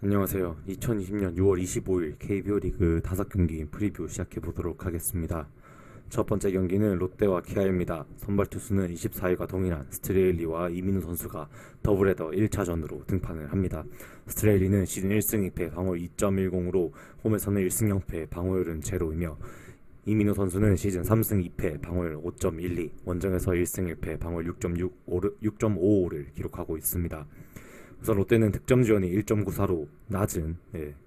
안녕하세요. 2020년 6월 25일 KBO 리그 5경기 프리뷰 시작해보도록 하겠습니다. 첫 번째 경기는 롯데와 기아입니다. 선발 투수는 24일과 동일한 스트레일리와 이민우 선수가 더블헤더 1차전으로 등판을 합니다. 스트레일리는 시즌 1승 2패 방어율 2.10으로 홈에서는 1승 0패 방어율은 제로이며 이민우 선수는 시즌 3승 2패 방어율 5.12, 원정에서 1승 1패 방어율 6.55를 기록하고 있습니다. 우선 롯데는 득점 지원이 1.94로 낮은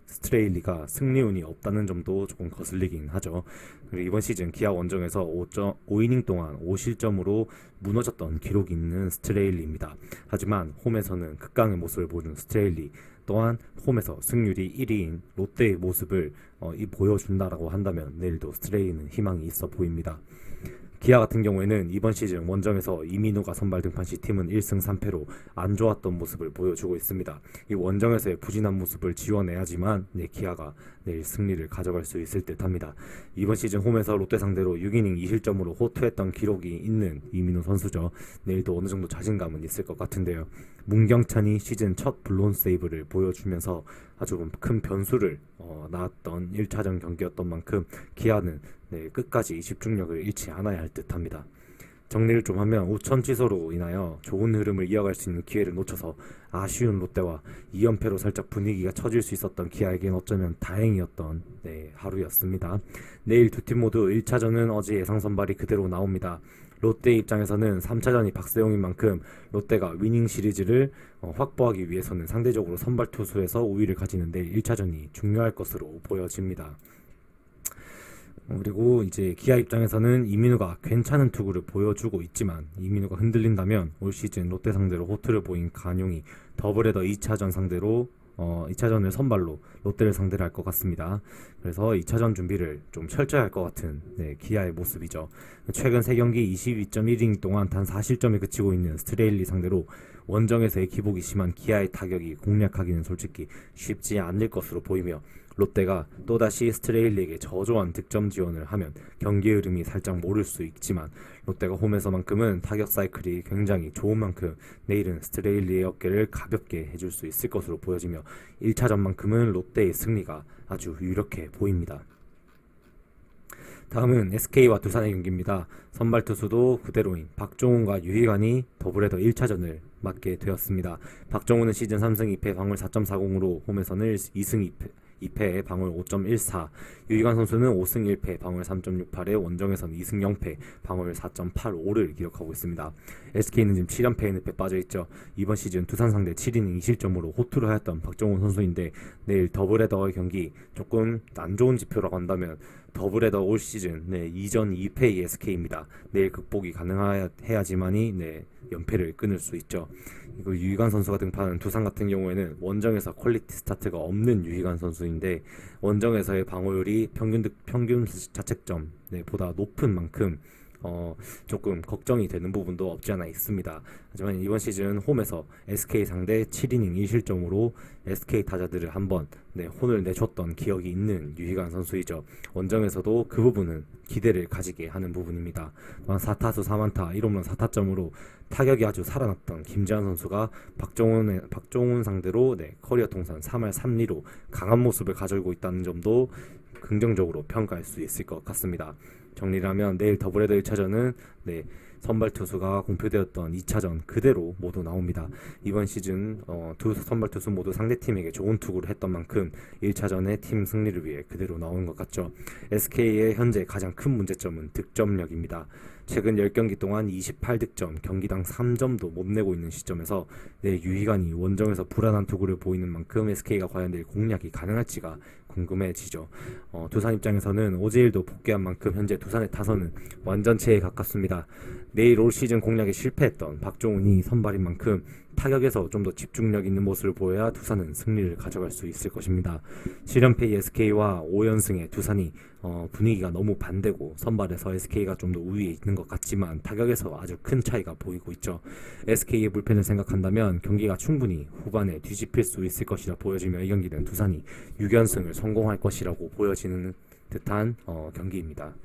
스트레일리가 승리운이 없다는 점도 조금 거슬리긴 하죠. 그리고 이번 시즌 기아 원정에서 5이닝 동안 5실점으로 무너졌던 기록이 있는 스트레일리입니다. 하지만 홈에서는 극강의 모습을 보여준 스트레일리 또한 홈에서 승률이 1위인 롯데의 모습을 보여준다라고 한다면 내일도 스트레일리는 희망이 있어 보입니다. 기아 같은 경우에는 이번 시즌 원정에서 이민우가 선발 등판 시 팀은 1승 3패로 안 좋았던 모습을 보여주고 있습니다. 이 원정에서의 부진한 모습을 지워내야지만 기아가 내일 승리를 가져갈 수 있을 듯합니다. 이번 시즌 홈에서 롯데 상대로 6이닝 2실점으로 호투했던 기록이 있는 이민우 선수죠. 내일도 어느 정도 자신감은 있을 것 같은데요. 문경찬이 시즌 첫 블론 세이브를 보여주면서 아주 큰 변수를 낳았던 1차전 경기였던 만큼 기아는 끝까지 집중력을 잃지 않아야 할 듯합니다. 정리를 좀 하면 우천 취소로 인하여 좋은 흐름을 이어갈 수 있는 기회를 놓쳐서 아쉬운 롯데와 2연패로 살짝 분위기가 처질 수 있었던 기아에겐 어쩌면 다행이었던 하루였습니다. 내일 두 팀 모두 1차전은 어제 예상 선발이 그대로 나옵니다. 롯데 입장에서는 3차전이 박세용인 만큼 롯데가 위닝 시리즈를 확보하기 위해서는 상대적으로 선발 투수에서 우위를 가지는 내일 1차전이 중요할 것으로 보여집니다. 그리고 이제 기아 입장에서는 이민우가 괜찮은 투구를 보여주고 있지만 이민우가 흔들린다면 올 시즌 롯데 상대로 호투를 보인 간용이 더블헤더 2차전 상대로 2차전을 선발로 롯데를 상대로 할 것 같습니다. 그래서 2차전 준비를 좀 철저히 할 것 같은 기아의 모습이죠. 최근 3경기 22.1이닝 동안 단 4실점에 그치고 있는 스트레일리 상대로 원정에서의 기복이 심한 기아의 타격이 공략하기는 솔직히 쉽지 않을 것으로 보이며 롯데가 또다시 스트레일리에게 저조한 득점 지원을 하면 경기 흐름이 살짝 모를 수 있지만 롯데가 홈에서만큼은 타격 사이클이 굉장히 좋은 만큼 내일은 스트레일리의 어깨를 가볍게 해줄 수 있을 것으로 보여지며 1차전만큼은 롯데의 승리가 아주 유력해 보입니다. 다음은 SK와 두산의 경기입니다. 선발 투수도 그대로인 박종훈과 유희관이 더블헤더 1차전을 맡게 되었습니다. 박종훈은 시즌 3승 2패 방어율 4.40으로 홈에서는 2승 2패 방어율 5.14, 유희관 선수는 5승 1패 방어율 3.68에 원정에서는 2승 0패 방어율 4.85를 기록하고 있습니다. SK는 지금 7연패에 늪에 빠져있죠. 이번 시즌 두산 상대 7이닝 2실점으로 호투를 하였던 박종훈 선수인데 내일 더블헤더의 경기 조금 안 좋은 지표라고 한다면 더블헤더 올 시즌 2전 2패의 SK입니다. 내일 극복이 가능해야지만이 연패를 끊을 수 있죠. 이거 유희관 선수가 등판하는 두산 같은 경우에는 원정에서 퀄리티 스타트가 없는 유희관 선수인데 원정에서의 방어율이 평균 자책점 보다 높은 만큼 조금 걱정이 되는 부분도 없지 않아 있습니다. 하지만 이번 시즌 홈에서 SK 상대 7이닝 1실점으로 SK 타자들을 한번 혼을 내줬던 기억이 있는 유희관 선수이죠. 원정에서도 그 부분은 기대를 가지게 하는 부분입니다. 4타수 4안타 1홈런 4타점으로 타격이 아주 살아났던 김재환 선수가 박종훈 상대로 커리어 통산 3할 3리로 강한 모습을 가지고 있다는 점도 긍정적으로 평가할 수 있을 것 같습니다. 정리를 하면 내일 더블헤더 1차전은 선발 투수가 공표되었던 2차전 그대로 모두 나옵니다. 이번 시즌 두 선발 투수 모두 상대팀에게 좋은 투구를 했던 만큼 1차전의 팀 승리를 위해 그대로 나오는 것 같죠. SK의 현재 가장 큰 문제점은 득점력입니다. 최근 10경기 동안 28득점, 경기당 3점도 못 내고 있는 시점에서 유희관이 원정에서 불안한 투구를 보이는 만큼 SK가 과연 내일 공략이 가능할지가 궁금해지죠. 두산 입장에서는 오재일도 복귀한 만큼 현재 두산의 타선은 완전체에 가깝습니다. 내일 올 시즌 공략에 실패했던 박종훈이 선발인 만큼 타격에서 좀 더 집중력 있는 모습을 보여야 두산은 승리를 가져갈 수 있을 것입니다. 7연패의 SK와 5연승의 두산이 분위기가 너무 반대고 선발에서 SK가 좀 더 우위에 있는 것 같지만 타격에서 아주 큰 차이가 보이고 있죠. SK의 불펜을 생각한다면 경기가 충분히 후반에 뒤집힐 수 있을 것이라 보여지며 이 경기는 두산이 6연승을 성공할 것이라고 보여지는 듯한 경기입니다.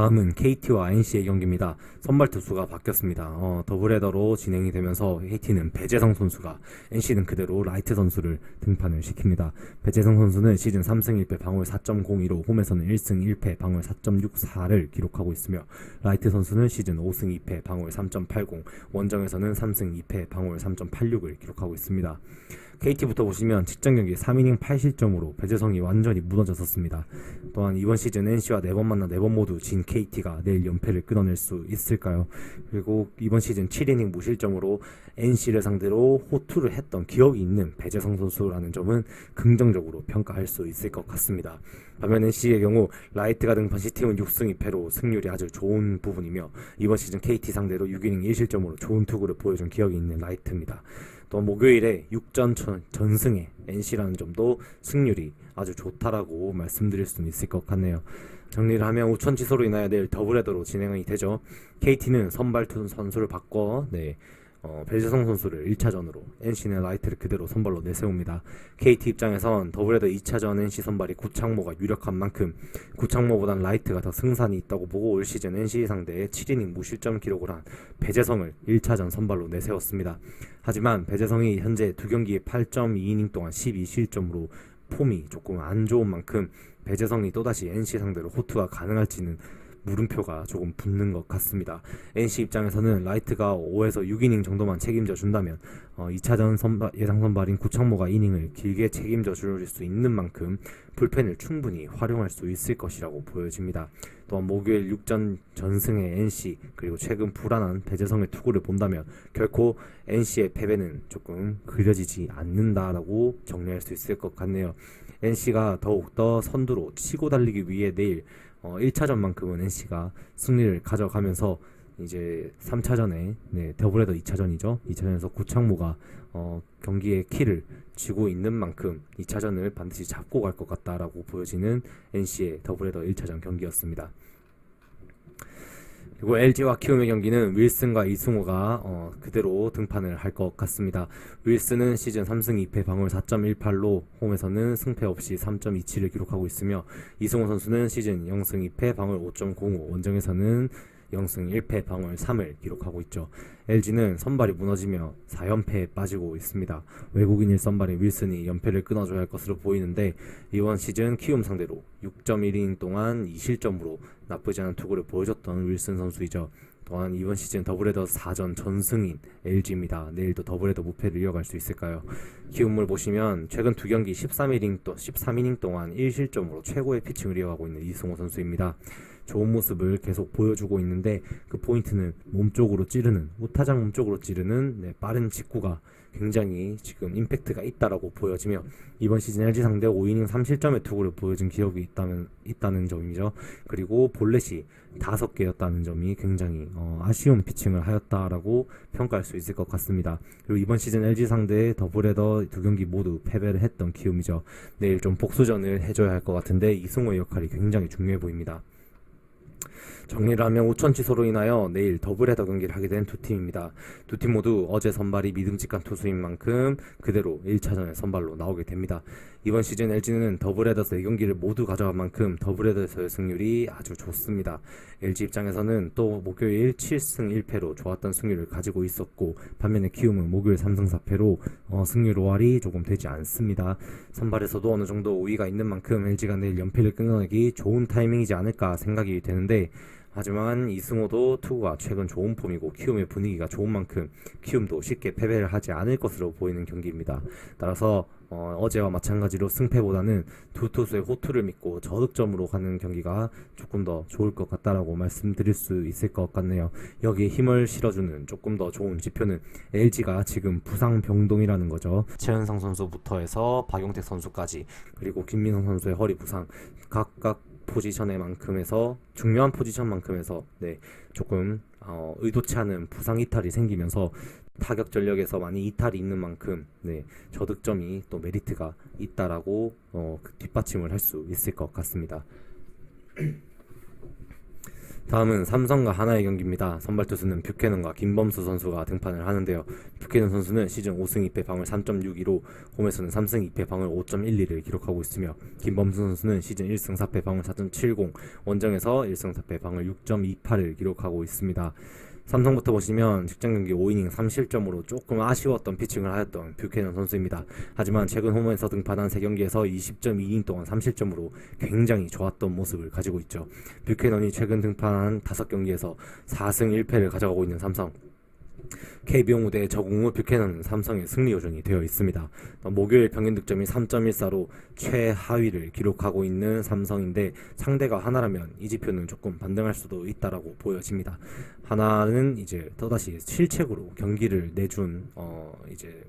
다음은 KT와 NC의 경기입니다. 선발 투수가 바뀌었습니다. 더블헤더로 진행이 되면서 KT는 배재성 선수가, NC는 그대로 라이트 선수를 등판을 시킵니다. 배재성 선수는 시즌 3승 1패 방어율 4.02로 홈에서는 1승 1패 방어율 4.64를 기록하고 있으며, 라이트 선수는 시즌 5승 2패 방어율 3.80, 원정에서는 3승 2패 방어율 3.86을 기록하고 있습니다. KT부터 보시면 직전 경기 3이닝 8실점으로 배재성이 완전히 무너졌었습니다. 또한 이번 시즌 NC와 4번 만나 4번 모두 진 KT가 내일 연패를 끊어낼 수 있을까요? 그리고 이번 시즌 7이닝 무실점으로 NC를 상대로 호투를 했던 기억이 있는 배재성 선수라는 점은 긍정적으로 평가할 수 있을 것 같습니다. 반면 NC의 경우 라이트가 등판 시 팀은 6승 2패로 승률이 아주 좋은 부분이며, 이번 시즌 KT 상대로 6이닝 1실점으로 좋은 투구를 보여준 기억이 있는 라이트입니다. 또 목요일에 6전 전승의 NC라는 점도 승률이 아주 좋다라고 말씀드릴 수는 있을 것 같네요. 정리를 하면 우천 취소로 인하여 내일 더블헤더로 진행이 되죠. KT는 선발 투 선수를 바꿔 배재성 선수를 1차전으로, NC는 라이트를 그대로 선발로 내세웁니다. KT 입장에선 더블헤더 2차전 NC 선발이 구창모가 유력한 만큼 구창모보단 라이트가 더 승산이 있다고 보고 올 시즌 NC 상대에 7이닝 무실점 기록을 한 배재성을 1차전 선발로 내세웠습니다. 하지만 배재성이 현재 2경기에 8.2이닝 동안 12실점으로 폼이 조금 안 좋은 만큼 배재성이 또다시 NC 상대로 호투가 가능할지는 물음표가 조금 붙는 것 같습니다. NC 입장에서는 라이트가 5에서 6이닝 정도만 책임져 준다면 2차전 예상 선발인 구창모가 이닝을 길게 책임져 줄 수 있는 만큼 불펜을 충분히 활용할 수 있을 것이라고 보여집니다. 또한 목요일 6전 전승의 NC, 그리고 최근 불안한 배재성의 투구를 본다면 결코 NC의 패배는 조금 그려지지 않는다라고 정리할 수 있을 것 같네요. NC가 더욱더 선두로 치고 달리기 위해 내일 1차전만큼은 NC가 승리를 가져가면서 이제 3차전에 더블헤더 2차전이죠. 2차전에서 구창모가 경기의 키를 쥐고 있는 만큼 2차전을 반드시 잡고 갈 것 같다라고 보여지는 NC의 더블헤더 1차전 경기였습니다. 그리고 LG와 키움의 경기는 윌슨과 이승호가 그대로 등판을 할 것 같습니다. 윌슨은 시즌 3승 2패 방어율 4.18로 홈에서는 승패 없이 3.27을 기록하고 있으며, 이승호 선수는 시즌 0승 2패 방어율 5.05, 원정에서는 0승 1패 방어율 3을 기록하고 있죠. LG는 선발이 무너지며 4연패에 빠지고 있습니다. 외국인일 선발인 윌슨이 연패를 끊어줘야 할 것으로 보이는데, 이번 시즌 키움 상대로 6.1이닝 동안 2실점으로 나쁘지 않은 투구를 보여줬던 윌슨 선수이죠. 또한 이번 시즌 더블헤더 4전 전승인 LG입니다. 내일도 더블헤더 무패를 이어갈 수 있을까요? 키움을 보시면 최근 2경기 13이닝 동안 1실점으로 최고의 피칭을 이어가고 있는 이승호 선수입니다. 좋은 모습을 계속 보여주고 있는데, 그 포인트는 몸쪽으로 찌르는, 우타장 몸쪽으로 찌르는 빠른 직구가 굉장히 지금 임팩트가 있다라고 보여지며, 이번 시즌 LG 상대 5이닝 3실점의 투구를 보여준 기억이 있다는 점이죠. 그리고 볼넷이 5개였다는 점이 굉장히 아쉬운 피칭을 하였다라고 평가할 수 있을 것 같습니다. 그리고 이번 시즌 LG 상대 더블헤더 2경기 모두 패배를 했던 키움이죠. 내일 좀 복수전을 해줘야 할 것 같은데 이승호의 역할이 굉장히 중요해 보입니다. 정리를 하면 우천 취소로 인하여 내일 더블헤더 경기를 하게 된 두 팀입니다. 두 팀 모두 어제 선발이 믿음직한 투수인 만큼 그대로 1차전에 선발로 나오게 됩니다. 이번 시즌 LG는 더블헤더에서 4경기를 모두 가져간 만큼 더블헤더에서의 승률이 아주 좋습니다. LG 입장에서는 또 목요일 7승 1패로 좋았던 승률을 가지고 있었고, 반면에 키움은 목요일 3승 4패로 승률 5할이 조금 되지 않습니다. 선발에서도 어느 정도 우위가 있는 만큼 LG가 내일 연패를 끊어내기 좋은 타이밍이지 않을까 생각이 되는데, 하지만 이승호도 투구가 최근 좋은 폼이고 키움의 분위기가 좋은 만큼 키움도 쉽게 패배를 하지 않을 것으로 보이는 경기입니다. 따라서 어제와 마찬가지로 승패보다는 두 투수의 호투를 믿고 저득점으로 가는 경기가 조금 더 좋을 것 같다라고 말씀드릴 수 있을 것 같네요. 여기에 힘을 실어주는 조금 더 좋은 지표는 LG가 지금 부상 병동이라는 거죠. 최은성 선수부터 해서 박용택 선수까지, 그리고 김민성 선수의 허리 부상, 각각 포지션의 만큼에서 중요한 포지션만큼에서 조금 의도치 않은 부상 이탈이 생기면서 타격 전력에서 많이 이탈이 있는 만큼 저득점이 또 메리트가 있다라고 뒷받침을 할 수 있을 것 같습니다. 다음은 삼성과 하나의 경기입니다. 선발 투수는 뷰캐넌과 김범수 선수가 등판을 하는데요. 뷰캐넌 선수는 시즌 5승 2패 방울 3.62로 홈에서는 3승 2패 방울 5.12를 기록하고 있으며, 김범수 선수는 시즌 1승 4패 방울 4.70, 원정에서 1승 4패 방울 6.28을 기록하고 있습니다. 삼성부터 보시면 직전 경기 5이닝 3실점으로 조금 아쉬웠던 피칭을 하였던 뷰캐넌 선수입니다. 하지만 최근 홈에서 등판한 3경기에서 20.2이닝 동안 3실점으로 굉장히 좋았던 모습을 가지고 있죠. 뷰캐넌이 최근 등판한 5경기에서 4승 1패를 가져가고 있는 삼성. KBO 무대 적응 후 뷰캐넌은 삼성의 승리 요정이 되어 있습니다. 목요일 평균 득점이 3.14로 최하위를 기록하고 있는 삼성인데, 상대가 하나라면 이 지표는 조금 반등할 수도 있다라고 보여집니다. 하나는 이제 또다시 실책으로 경기를 내준 이제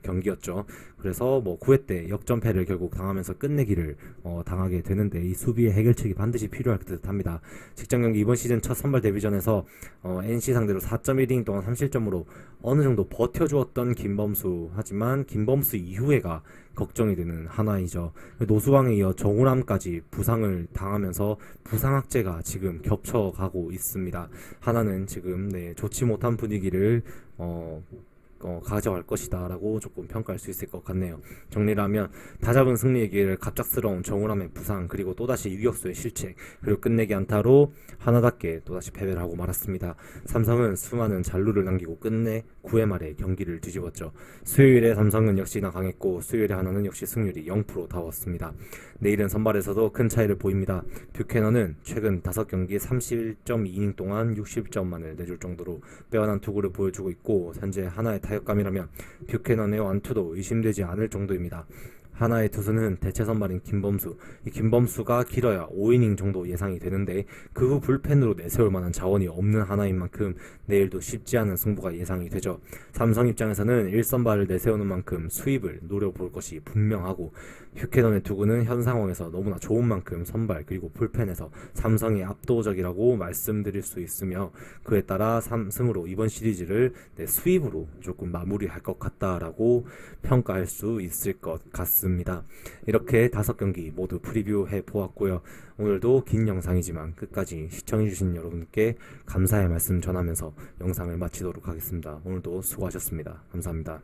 경기였죠. 그래서 9회 때 역전패를 결국 당하면서 끝내기를 당하게 되는데, 이 수비의 해결책이 반드시 필요할 듯합니다. 직전 경기 이번 시즌 첫 선발 데뷔전에서 NC 상대로 4.1이닝 동안 3실점으로 어느 정도 버텨주었던 김범수, 하지만 김범수 이후에가 걱정이 되는 하나이죠. 노수광에 이어 정우람까지 부상을 당하면서 부상학제가 지금 겹쳐가고 있습니다. 하나는 지금 좋지 못한 분위기를 가져갈 것이다 라고 조금 평가할 수 있을 것 같네요. 정리를 하면, 다잡은 승리의 기회를 갑작스러운 정우람의 부상, 그리고 또다시 유격수의 실책, 그리고 끝내기 안타로 하나답게 또다시 패배를 하고 말았습니다. 삼성은 수많은 잔루를 남기고 끝내 9회 말에 경기를 뒤집었죠. 수요일에 삼성은 역시나 강했고, 수요일에 하나는 역시 승률이 0%다웠습니다. 내일은 선발에서도 큰 차이를 보입니다. 뷰캐넌은 최근 5경기 31.2이닝 동안 60점만을 내줄 정도로 빼어난 투구를 보여주고 있고, 현재 하나의 타격감이라면 뷰캐넌의 완투도 의심되지 않을 정도입니다. 하나의 투수는 대체 선발인 김범수, 이 김범수가 길어야 5이닝 정도 예상이 되는데, 그 후 불펜으로 내세울 만한 자원이 없는 하나인 만큼 내일도 쉽지 않은 승부가 예상이 되죠. 삼성 입장에서는 1선발을 내세우는 만큼 수입을 노려볼 것이 분명하고, 뷰캐넌의 투구는 현 상황에서 너무나 좋은 만큼 선발 그리고 불펜에서 삼성이 압도적이라고 말씀드릴 수 있으며, 그에 따라 3승으로 이번 시리즈를 수입으로 조금 마무리할 것 같다라고 평가할 수 있을 것 같습니다. 이렇게 5경기 모두 프리뷰해 보았고요. 오늘도 긴 영상이지만 끝까지 시청해주신 여러분께 감사의 말씀 전하면서 영상을 마치도록 하겠습니다. 오늘도 수고하셨습니다. 감사합니다.